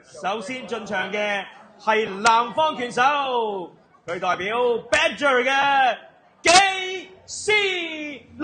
首先進場嘅係南方拳手，佢代表 Badger 嘅紀思樂。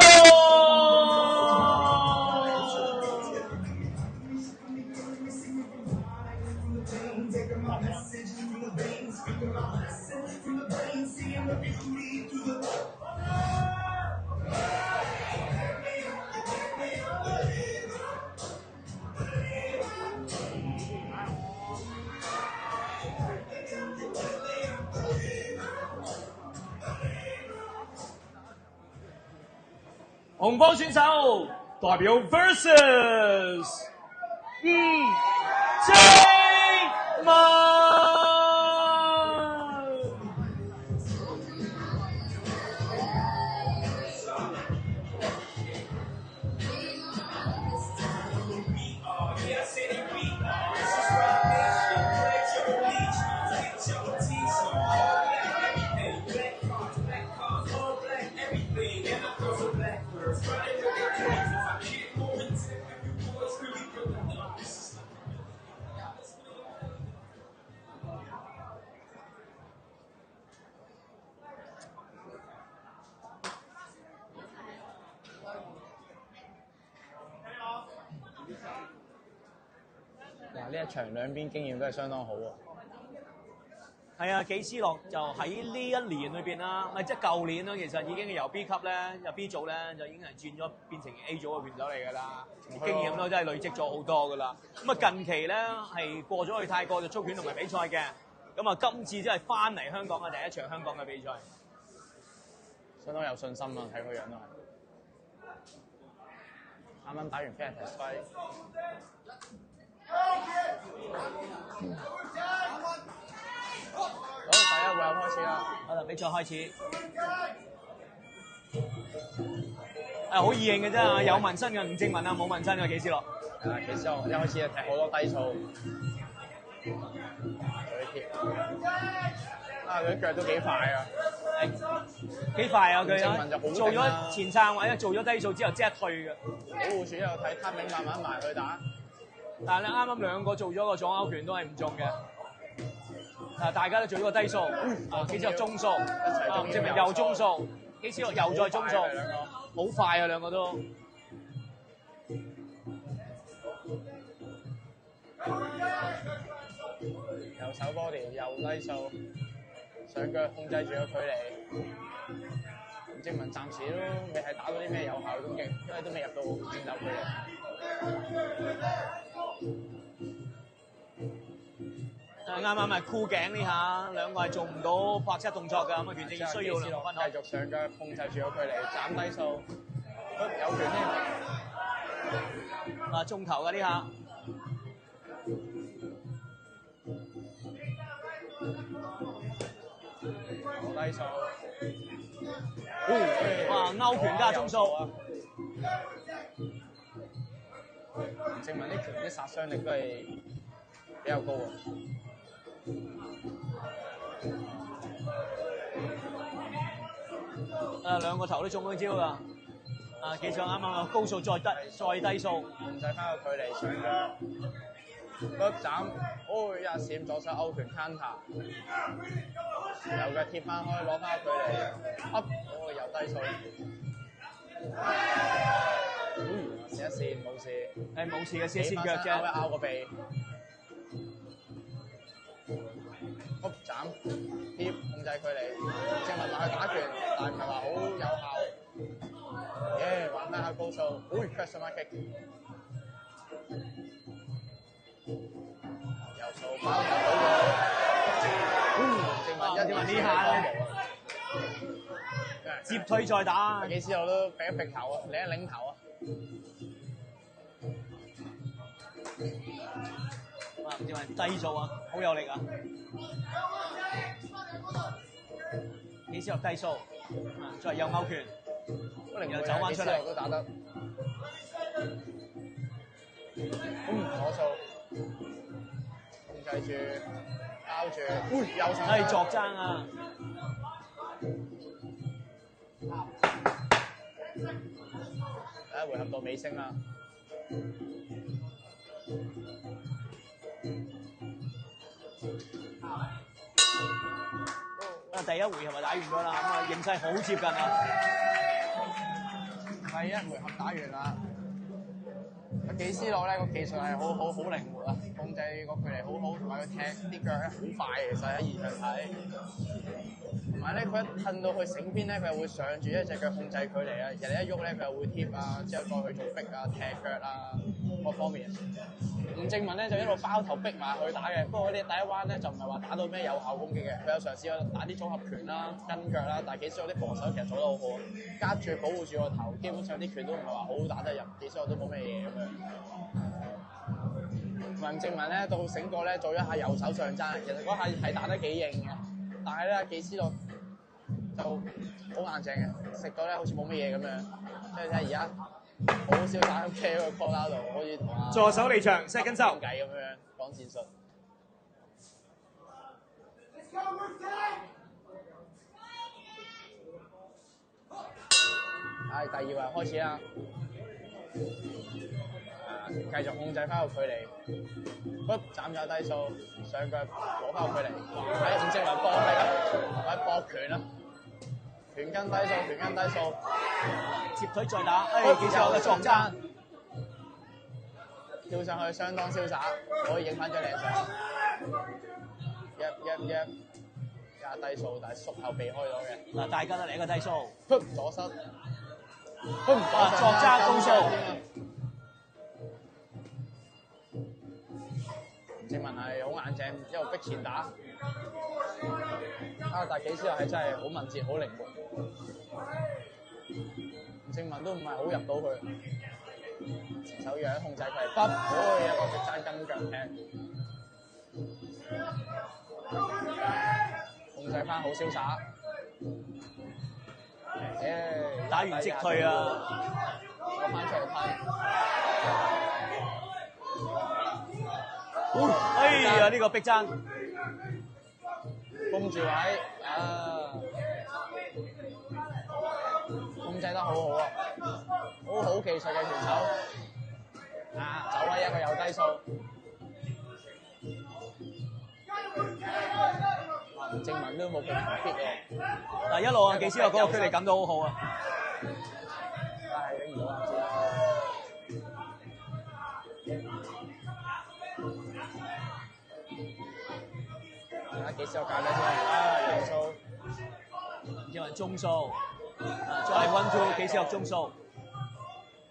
紅方選手代表 Versus 謝文。呢一場兩邊經驗都係相當好喎。係啊，紀思樂就喺呢一年裏邊啦，咪即係舊年啦，其實已經由 B 級咧，由 B 組咧就已經係轉咗變成 A 組嘅拳手嚟㗎啦，經驗都真係累積咗好多㗎啦。咁啊近期咧係過咗去泰國就操拳同埋比賽嘅，咁啊今次真係翻嚟香港嘅第一場香港嘅比賽，相當有信心啊！睇個樣都係。啱啱打完 Pilates 揮。好，第一回合開始啦。好啦，比賽開始。好易認嘅啫，有紋身嘅吳正文啊，冇紋身嘅紀思樂。係啊，紀思樂一開始就踢好多低掃，嘴貼。啊，佢啲腳都幾快啊！幾快啊佢正文就好做咗前撐或者做咗低掃之後即刻退嘅。保護處又睇 timing 慢慢埋去打。但係咧，啱啱兩個做咗個左勾拳都係唔中嘅。大家都做咗個低掃，紀思樂中掃，吳正文又中掃，紀思樂又再中掃，好快啊兩個都。右手 body 右低掃，上腳控制住個距離。吳正文暫時都未係打到啲咩有效嘅攻擊，因為都未入到戰鬥距離。啱啱咪箍頸呢下，兩個係做唔到拍側動作㗎，咁啊拳證需要兩個分開。繼續上腳控制住個距離，斬低掃，有拳添。中頭㗎呢下。低掃。哇！勾拳加中掃。吳正文啲拳啲殺傷力都係比較高啊！兩個頭都中咗招啦！紀思樂啱啱高掃再低掃，控制翻個距離上腳，腳斬，一下閃左手勾拳 counter， 右腳貼翻開攞翻個距離 ，up， 又低掃，試一試冇事，冇事嘅，試一試腳啫，拗個鼻。up 斬貼控制距離，正文落去打拳，但唔係話好有效。玩翻下高掃，pressure mark kick， 右掃包入到喎。正文呢下咧，接退再打。紀思樂都揈一揈頭啊，擰一擰頭啊。唔知話低掃啊，好有力啊！紀思樂低掃，再右勾拳，又走翻出嚟，都打得。左掃，控制住，包住，右手。作爭啊！第一回合到尾聲啦。第一回合就打完咗啦，咁啊形勢好接近啊！第一回合打完啦。紀斯洛咧個技術係好靈活啊，控制個距離好好，同埋佢踢啲腳咧好快，其實喺現場睇。同埋咧，佢一褪到去繩邊咧，佢又會上住一隻腳控制距離啊。人哋一喐咧，佢又會貼啊，之後再去做逼啊、踢腳啊各方面。吳正文咧就一路包頭逼埋去打嘅，不過嗰啲第一彎咧就唔係話打到咩有效攻擊嘅，佢有嘗試去打啲組合拳啦、跟腳啦，但係紀斯洛啲防守其實做得好好，夾住保護住個頭，基本上啲拳都唔係話好好打得入，紀斯洛都冇咩嘢咁樣。吳正文咧到醒覺咧做一下右手上踭，其實嗰下係打得幾硬嘅，但係咧紀斯洛就好硬淨嘅，食到咧好似冇乜嘢咁樣，即係睇而家。好少打喺個 corner 度，好似同阿助手離場，second收計咁樣講戰術。第二回合開始啦，繼續控制翻個距離，斬咗低數，上腳攞翻個距離，喺吳正文搏力啦，或者搏拳啦。拳跟低數，拳跟低數，接腿再打，紀斯洛嘅撞踭，跳上去相當瀟灑，可以影翻張靚相。一加低數，但係縮後避開咗嘅。嗱，大家都嚟一個低數，左膝，撞踭高數。吳正文係好硬淨，一路逼前打。但係紀斯洛係真係好敏捷、好靈活。吳正文都唔係好入到佢，前手樣控制佢係一個直踭跟腳踢，控制翻好瀟灑。打完即退啊！攞翻出嚟噴。呢個逼爭。封住位，控制得好好啊，好技術嘅拳手，走位一個右低數，吳正文都冇咁fit喎。嗱一路啊，紀斯洛嗰個距離感都好好啊。但係影唔到唔知。紀斯洛搞低先，右數，因為中數，再嚟 1-2，紀斯洛中數，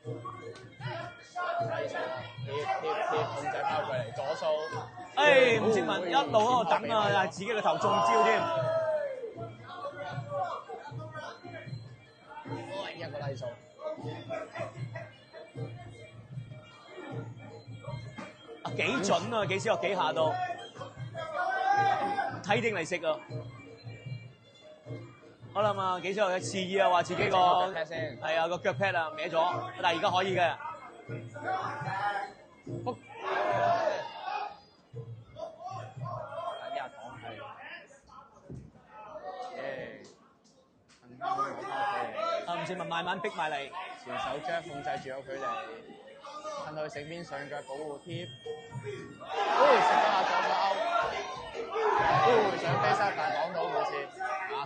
貼控制翻佢嚟左數。吳正文一路喺度等啊，但係自己個頭中招添。一個低數。幾準啊！紀斯洛幾下到。睇定嚟食啊！好啦嘛，紀斯洛嘅示意啊，話自己個係啊個腳 pad 啊歪咗，但係而家可以嘅。吳正文慢慢逼埋嚟，前手將控制住個距離，褪到去繩邊上腳保護貼，食咗下左手勾。想飛身，但係擋到冇事。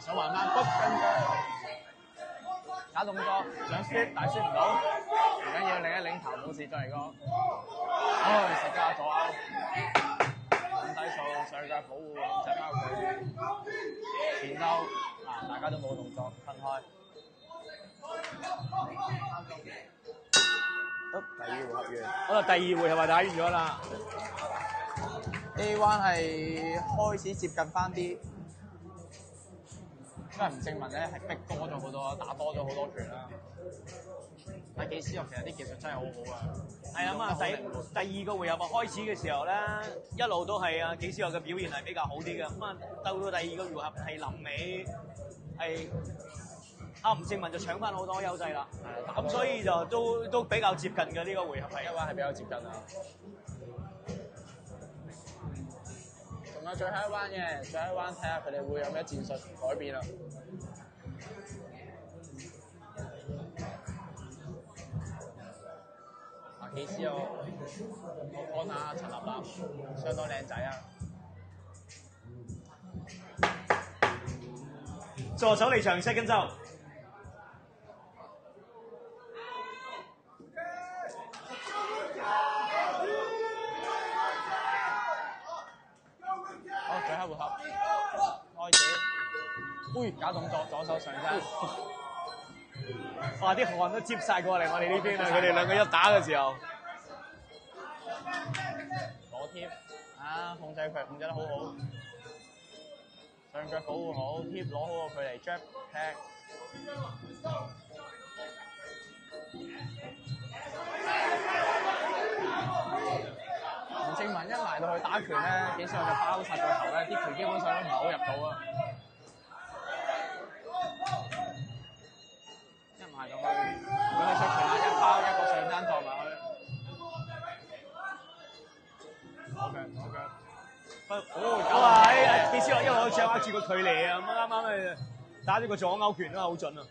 想還翻骨跟腳，打動作，想 sweep 但係 sweep 唔到，唔緊要，擰一擰頭冇事再嚟過。食咗下左勾，揾低數上腳保護，就翻佢前勾，大家都冇動作，分開。第二回合完。好啦，第二回合打完咗啦。A1 係開始接近翻啲，因為吳正文咧係逼多咗好多，打多咗好多拳啦。但紀斯洛其實啲技術真係好好啊。係啊嘛，第二個回合開始嘅時候咧，一路都係啊紀斯洛嘅表現係比較好啲嘅。咁啊，到第二個回合係臨尾係吳正文就搶翻好多優勢啦。咁所以就都比較接近嘅呢個回合係。A1係比較接近啊。仲有最後一彎嘅，最後一彎睇下佢哋會有咩戰術改變啦。紀斯洛，我講下陳立立，相當靚仔啊！助手離場，7跟周。好，最後回合開始。假動作，左手上身。哇！啲汗都接晒過嚟我哋呢邊啊！佢哋兩個一打嘅時候，左貼控制佢控制得好好，上腳保護好，貼攞好個距離 jab 踢。吳正文一埋到去打拳咧，幾時我就包實個頭咧，啲拳基本上都唔係好入到啊！一埋到去，佢出拳啦，一包一個上單撞埋去。哇！幾斯樂一路掌握住個距離啊，咁啱啱打咗個左勾拳都好準啊！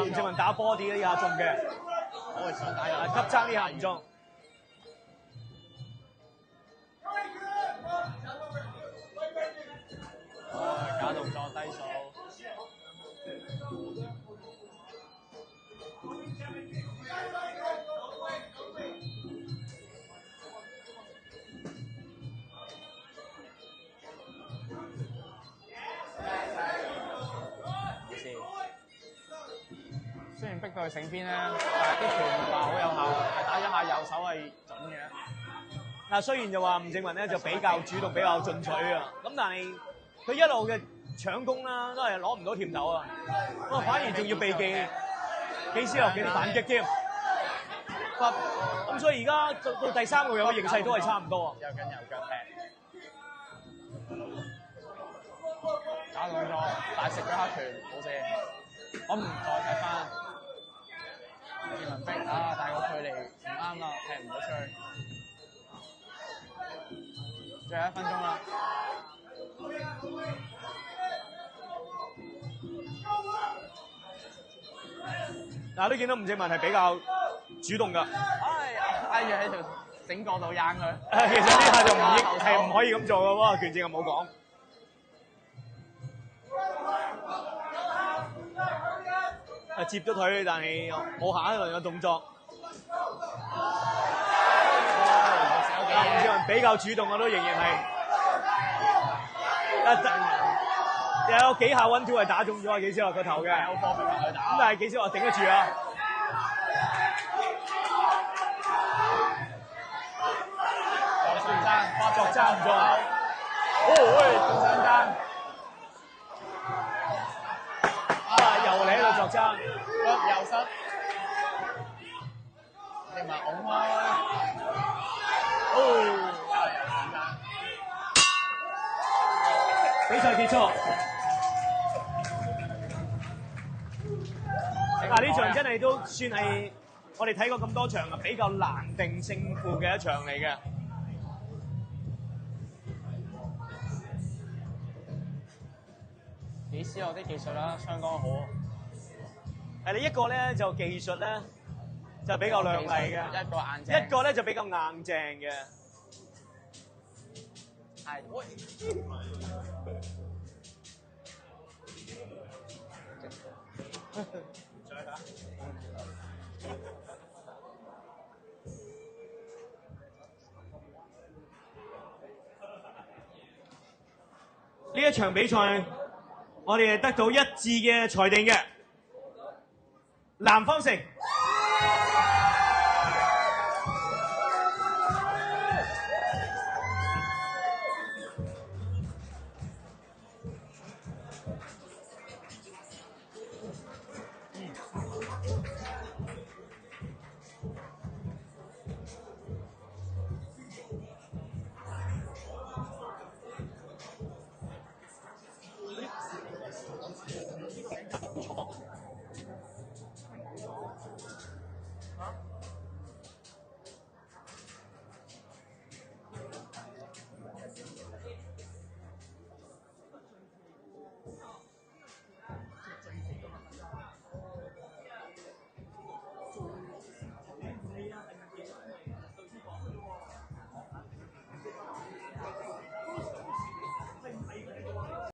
吳正文打波啲呢下中嘅，我係想打入急爭呢下唔中。假動作低數。雖然逼到佢醒邊咧，但係啲拳唔係好有效，係打一下右手係準嘅。嗱，雖然就話吳正文咧就比較主動、比較進取啊，咁但係佢一路嘅搶攻啦，都係攞唔到甜頭啊，咁反而仲要避忌幾斯樂嘅反擊添。咁所以而家到第三個有嘅形勢都係差唔多。右緊右腳踢，假動作，大食咗黑拳，好射。我唔再踢翻。吳正文逼但係個距離唔啱啦，踢唔到出去。最後1分鐘啦。嗱，都見到吳正文係比較主動㗎。挨住喺條繩角度扔佢。其實呢下就唔可以咁做嘅喎，拳證又冇講。接咗腿，但係冇下一輪嘅動作。吳正文比較主動，我都仍然係有幾下 1-2 係打中咗幾斯樂個頭嘅，咁但係幾斯樂頂得住啊！作爭唔中啊！仲想爭。又嚟喺度作爭，右失，你咪拱開，比賽結束。呢場真係都算係我哋睇過咁多場啊，比較難定勝負嘅一場嚟嘅。幾斯樂啲技術啦，相當好。你一個咧就技術咧就比較亮麗嘅，一個硬淨，一個咧就比較硬淨嘅。係，喂。呢一場比賽，我哋係得到一致嘅裁定嘅，南方城